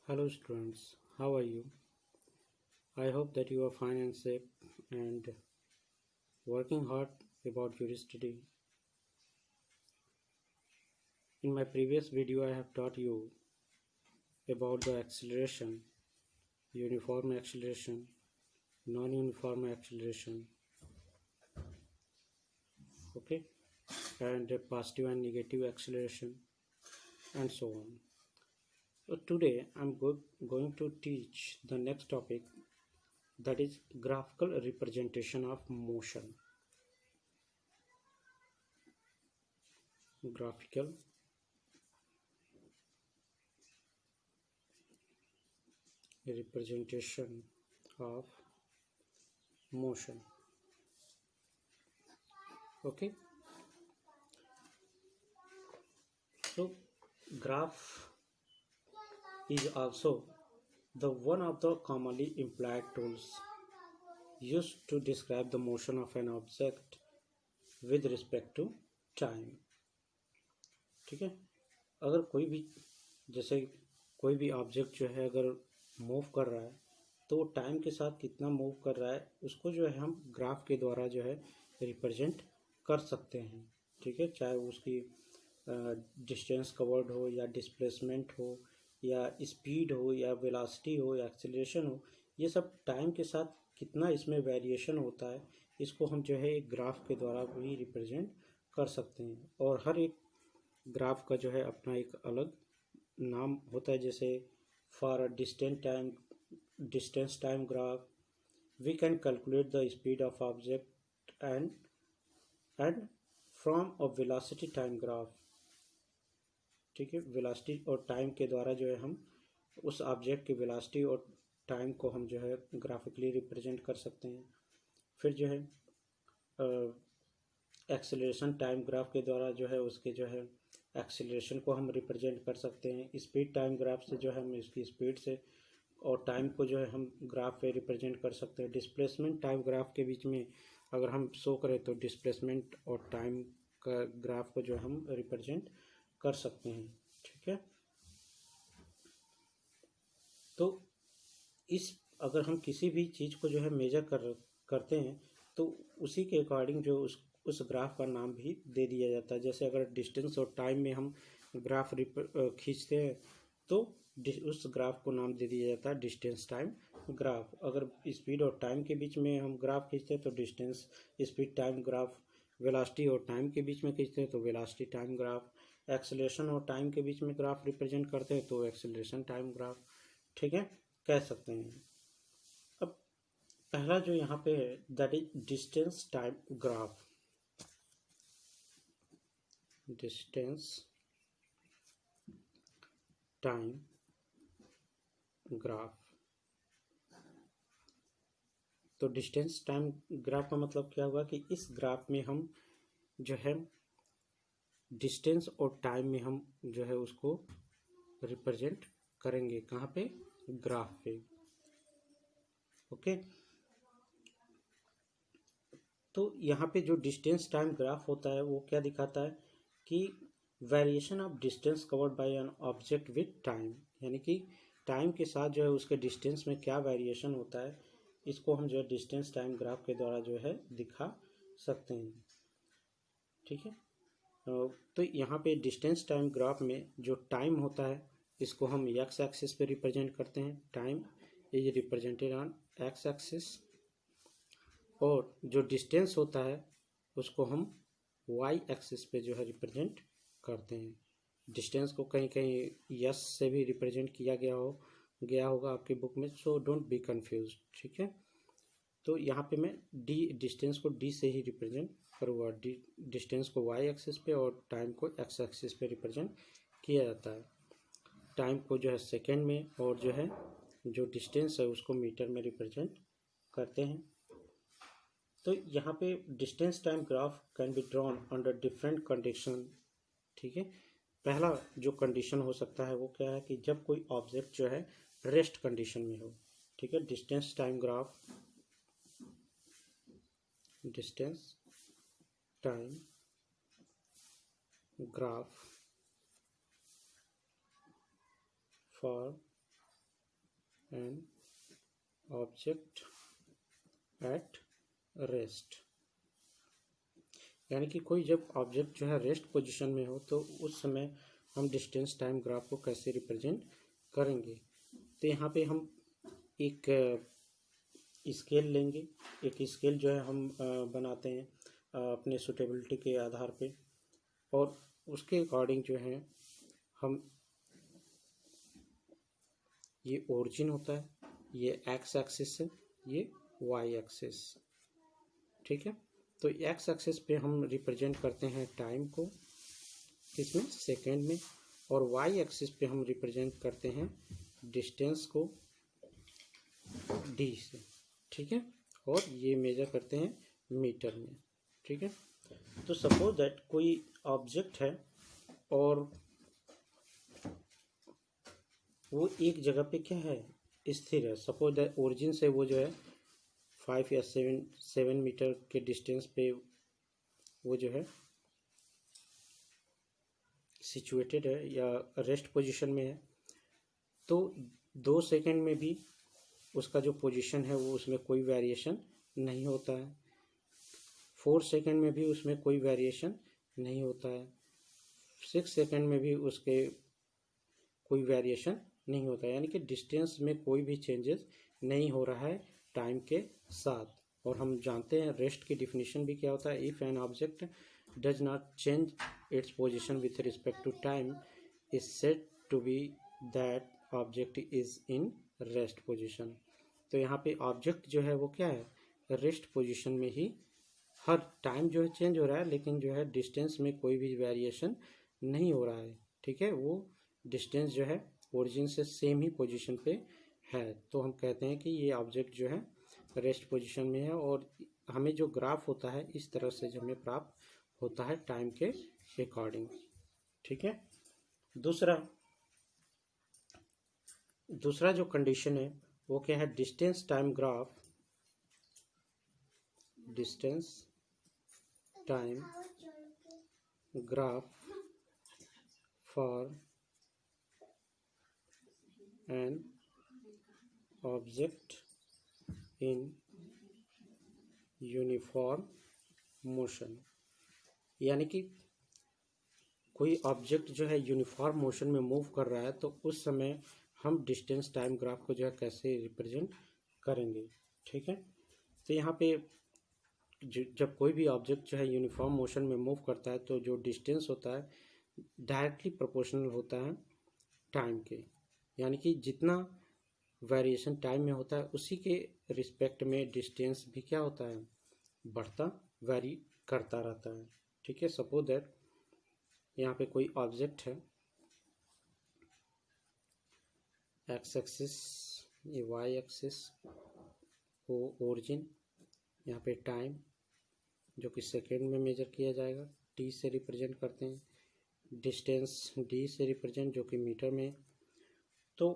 Hello students, how are you? I hope that you are fine and safe and working hard about your study. In my previous video I have taught you about the acceleration, uniform acceleration, non-uniform acceleration, okay, and positive and negative acceleration and so on. So today I'm going to teach the next topic, that is graphical representation of motion. Graphical representation of motion. Okay, so graph is also the one of the commonly employed tools used to describe the motion of an object with respect to time. ठीक है, अगर कोई भी जैसे कोई भी object जो है अगर मूव कर रहा है तो वो टाइम के साथ कितना मूव कर रहा है उसको जो है हम ग्राफ के द्वारा जो है रिप्रेजेंट कर सकते हैं. ठीक है, चाहे उसकी डिस्टेंस कवर्ड हो या डिस्प्लेसमेंट हो या स्पीड हो या वेलोसिटी हो या एक्सेलरेशन हो, ये सब टाइम के साथ कितना इसमें वेरिएशन होता है इसको हम जो है एक ग्राफ के द्वारा भी रिप्रेजेंट कर सकते हैं. और हर एक ग्राफ का जो है अपना एक अलग नाम होता है. जैसे for distance time graph we can calculate the speed of object and from a velocity time graph. ठीक है, वेलोसिटी और टाइम के द्वारा जो है हम उस ऑब्जेक्ट की वेलोसिटी और टाइम को हम जो है ग्राफिकली रिप्रेजेंट कर सकते हैं. फिर जो है एक्सेलरेशन टाइम ग्राफ के द्वारा जो है उसके जो है एक्सेलरेशन को हम रिप्रेजेंट कर सकते हैं. स्पीड टाइम ग्राफ से जो है हम इसकी स्पीड से और टाइम को जो है हम ग्राफ पे रिप्रेजेंट कर सकते हैं. डिस्प्लेसमेंट टाइम ग्राफ के बीच में अगर हम शो करें तो डिस्प्लेसमेंट और टाइम का ग्राफ को जो हम रिप्रेजेंट कर सकते हैं. ठीक है, तो इस अगर हम किसी भी चीज़ को जो है मेजर करते हैं तो उसी के अकॉर्डिंग जो उस ग्राफ का नाम भी दे दिया जाता है. जैसे अगर डिस्टेंस और टाइम में हम ग्राफ खींचते हैं तो उस ग्राफ को नाम दे दिया जाता है डिस्टेंस टाइम ग्राफ. अगर स्पीड और टाइम के बीच में हम ग्राफ खींचते हैं तो distance speed time graph. Velocity और टाइम के बीच में खींचते हैं तो वेलोसिटी टाइम ग्राफ. एक्सेलरेशन और टाइम के बीच में ग्राफ रिप्रेजेंट करते हैं तो एक्सेलरेशन टाइम ग्राफ. ठीक है, कह सकते हैं. अब पहला जो यहाँ पे है that is distance time graph. Distance time graph. तो डिस्टेंस टाइम ग्राफ का मतलब क्या हुआ कि इस ग्राफ में हम जो है डिस्टेंस और टाइम में हम जो है उसको रिप्रेजेंट करेंगे. कहाँ पे? ग्राफ पे. ओके, तो यहाँ पे जो डिस्टेंस टाइम ग्राफ होता है वो क्या दिखाता है कि variation of distance covered by an object with time. यानी कि टाइम के साथ जो है उसके डिस्टेंस में क्या वेरिएशन होता है इसको हम जो है डिस्टेंस टाइम ग्राफ के द्वारा जो है दिखा सकते हैं. ठीक है, तो यहाँ पे डिस्टेंस टाइम ग्राफ में जो टाइम होता है इसको हम एक्स एक्सिस पे रिप्रेजेंट करते हैं. Time is represented on x axis. और जो डिस्टेंस होता है उसको हम वाई एक्सिस पे जो है रिप्रेजेंट करते हैं. डिस्टेंस को कहीं कहीं यस से भी रिप्रेजेंट किया गया होगा आपकी बुक में, सो डोंट बी कंफ्यूज. ठीक है, तो यहाँ पे मैं डिस्टेंस को डी से ही रिप्रेजेंट करूँगा. डिस्टेंस को वाई एक्सिस पे और टाइम को एक्स एक्सिस पे रिप्रेजेंट किया जाता है. टाइम को जो है सेकेंड में और जो है जो डिस्टेंस है उसको मीटर में रिप्रेजेंट करते हैं. तो यहाँ पे distance time graph can be drawn under different condition. ठीक है, पहला जो कंडीशन हो सकता है वो क्या है कि जब कोई ऑब्जेक्ट जो है रेस्ट कंडीशन में हो. ठीक है, distance time graph, distance time graph for an object at rest, यानी कि कोई जब ऑब्जेक्ट जो है रेस्ट पोजीशन में हो तो उस समय हम डिस्टेंस टाइम ग्राफ को कैसे रिप्रेजेंट करेंगे। तो यहाँ पे हम एक स्केल लेंगे। एक स्केल जो है हम बनाते हैं अपने सुटेबिलिटी के आधार पे, और उसके अकॉर्डिंग जो है हम, ये ओरिजिन होता है, ये एक्स एक्सिस है, ये वाई एक्सिस, ठीक है। तो एक्स एक्सिस पे हम रिप्रेजेंट करते हैं टाइम को, किसमें, सेकेंड में, और वाई एक्सिस पे हम रिप्रेजेंट करते हैं डिस्टेंस को डी से, ठीक है, और ये मेजर करते हैं मीटर में, ठीक है। तो सपोज दैट कोई ऑब्जेक्ट है और वो एक जगह पे क्या है, स्थिर है। सपोज दैट ओरिजिन से वो जो है 5 या 7 मीटर के डिस्टेंस पे वो जो है सिचुएटेड है या रेस्ट पोजीशन में है। तो 2 सेकंड में भी उसका जो पोजीशन है वो उसमें कोई वेरिएशन नहीं होता है। 4 सेकंड में भी उसमें कोई वेरिएशन नहीं होता है। 6 सेकंड में भी उसके कोई वेरिएशन नहीं होता है, यानी कि डिस्टेंस में कोई भी चेंजेस नहीं हो रहा है टाइम के साथ। और हम जानते हैं रेस्ट की डिफिनीशन भी क्या होता है, if an object does not change its position with respect to time is said to be that object is in rest position. तो यहाँ पे ऑब्जेक्ट जो है वो क्या है, रेस्ट पोजीशन में ही, हर टाइम जो है चेंज हो रहा है लेकिन जो है डिस्टेंस में कोई भी वेरिएशन नहीं हो रहा है, ठीक है। वो डिस्टेंस जो है ओरिजिन से सेम ही पोजीशन पे है। तो हम कहते हैं कि ये ऑब्जेक्ट जो है रेस्ट पोजीशन में है, और हमें जो ग्राफ होता है इस तरह से जो हमें प्राप्त होता है टाइम के अकॉर्डिंग, ठीक है। दूसरा जो कंडीशन है वो क्या है, distance time graph, distance time graph for an object in uniform motion, यानी कि कोई ऑब्जेक्ट जो है यूनिफॉर्म मोशन में मूव कर रहा है तो उस समय हम डिस्टेंस टाइम ग्राफ को जो है कैसे रिप्रेजेंट करेंगे, ठीक है। तो यहाँ पे जब कोई भी ऑब्जेक्ट जो है यूनिफॉर्म मोशन में मूव करता है तो जो डिस्टेंस होता है डायरेक्टली प्रोपोर्शनल होता है टाइम के, यानी कि जितना वेरिएशन टाइम में होता है उसी के रिस्पेक्ट में डिस्टेंस भी क्या होता है, बढ़ता, वेरी करता रहता है, ठीक है। सपोज दैट यहाँ पे कोई ऑब्जेक्ट है, एक्स एक्सिस, ये वाई एक्सिस, वो ओरिजिन, यहाँ पे टाइम जो कि सेकेंड में मेजर किया जाएगा, टी से रिप्रेजेंट करते हैं, डिस्टेंस डी से रिप्रेजेंट जो कि मीटर में। तो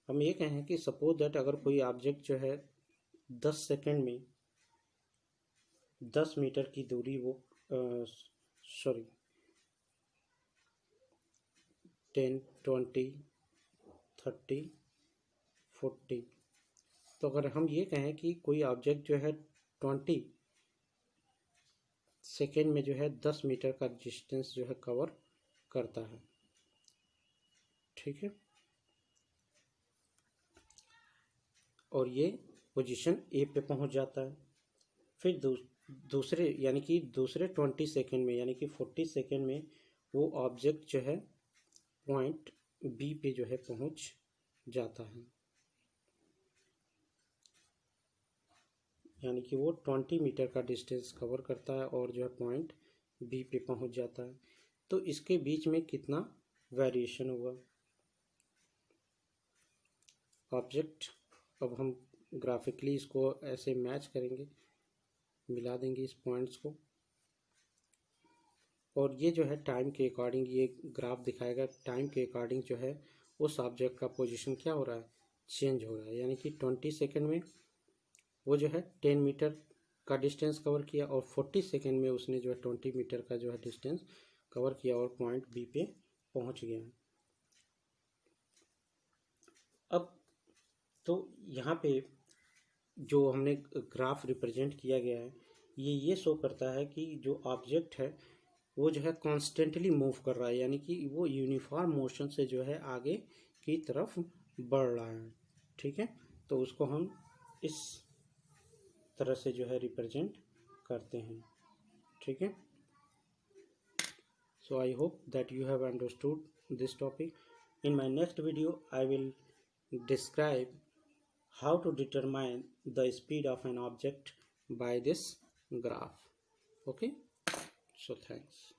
हम ये कहें कि सपोज दैट अगर कोई ऑब्जेक्ट जो है 10 सेकेंड में 10 मीटर की दूरी वो 10, 20, 30, 40, तो अगर हम ये कहें कि कोई ऑब्जेक्ट जो है 20 सेकेंड में जो है 10 मीटर का डिस्टेंस जो है कवर करता है, ठीक है, और ये पोजीशन ए पे पहुंच जाता है। फिर दूसरे यानी कि दूसरे 20 सेकेंड में यानी कि 40 सेकेंड में वो ऑब्जेक्ट जो है पॉइंट बी पे जो है पहुंच जाता है, यानी कि वो 20 मीटर का डिस्टेंस कवर करता है और जो है पॉइंट बी पे पहुंच जाता है। तो इसके बीच में कितना वेरिएशन हुआ ऑब्जेक्ट, अब हम ग्राफिकली इसको ऐसे मैच करेंगे, मिला देंगे इस पॉइंट्स को, और ये जो है टाइम के अकॉर्डिंग ये ग्राफ दिखाएगा टाइम के अकॉर्डिंग जो है उस ऑब्जेक्ट का पोजीशन क्या हो रहा है, चेंज हो रहा है। यानी कि 20 सेकेंड में वो जो है 10 मीटर का डिस्टेंस कवर किया और 40 सेकेंड में उसने जो है 20 मीटर का जो है डिस्टेंस कवर किया और पॉइंट बी पे पहुंच गया। अब तो यहाँ पे जो हमने ग्राफ रिप्रेजेंट किया गया है ये शो करता है कि जो ऑब्जेक्ट है वो जो है कॉन्स्टेंटली मूव कर रहा है, यानी कि वो यूनिफॉर्म मोशन से जो है आगे की तरफ बढ़ रहा है। ठीक है, तो उसको हम इस तरह से जो है रिप्रेजेंट करते हैं। ठीक है, so I hope that you have understood this topic. In my next video I will describe how to determine the speed of an object by this graph. Okay, so thanks.